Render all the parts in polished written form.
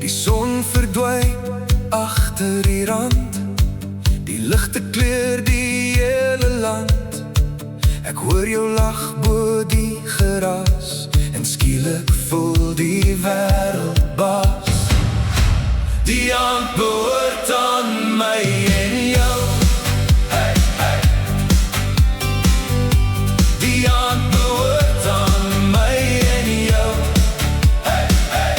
Die son verdwyn agter die rand, die ligte kleur die hele land. Ek hoor jou lag bo die geraas, en skielik voel die wêreld baas. Die aand behoort aan my en jou. Hey, hey. Die aand behoort aan my en jou. Hey, hey.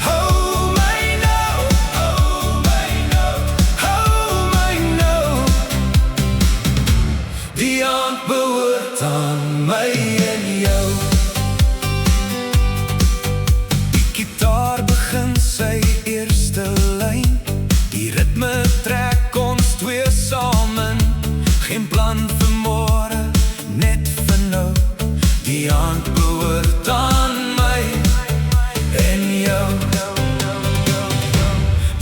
Hou my nou, hou my nou, hou my nou. Die aand behoort aan my en jou. Die gitaar begin sy eerste lyn, die ritme trek ons twee samen. Geen plan vir môre, net vir nou. Die aand behoort aan my en jou.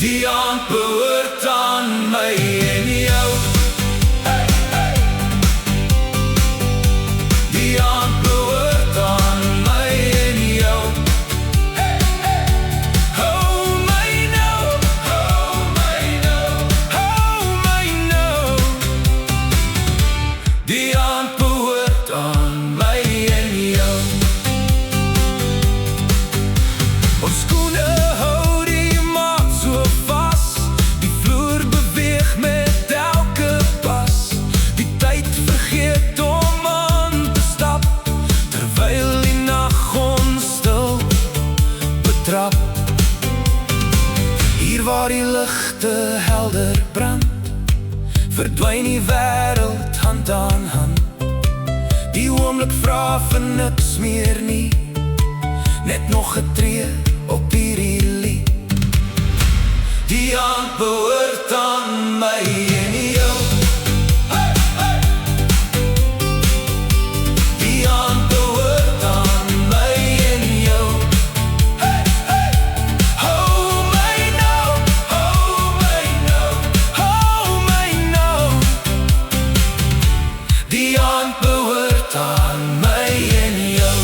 Die aand behoort aan my en jou. Hey, hey. Die aand behoort aan my en jou. Hey, hey. Hou my nou, hou my nou, hou my nou. Die aand behoort aan my en jou. Ons skoene hou die maat so vas, die vloer beweeg met elke pas. Die tyd vergeet om aan te stap, terwyl die nag ons stil betrap. Hier waar die ligte helder brand, verdwyn die wêreld hand aan hand. Die oomblik vra vir niks meer nie, net nog 'n tree op hierdie lied. Die aand behoort aan my en jou. Hey, hey. Die aand behoort aan my en jou. Hey, hey. Hou my nou, hou my nou, hou my nou. Die aand behoort aan my en jou.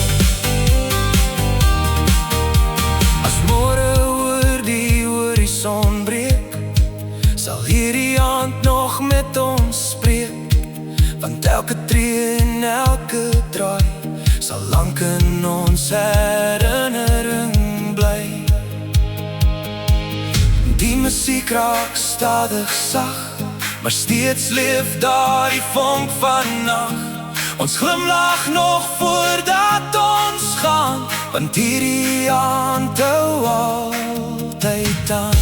As môre oor die horison breek, sal hierdie aand nog met ons spreek. Want elke tree en elke draai sal lank in ons herinnering bly. Die musiek raak stadig sag, maar steeds leef daar die vonk van nag. Ons glimlag nog voordat ons gaan, want hierdie aand hou altyd aan.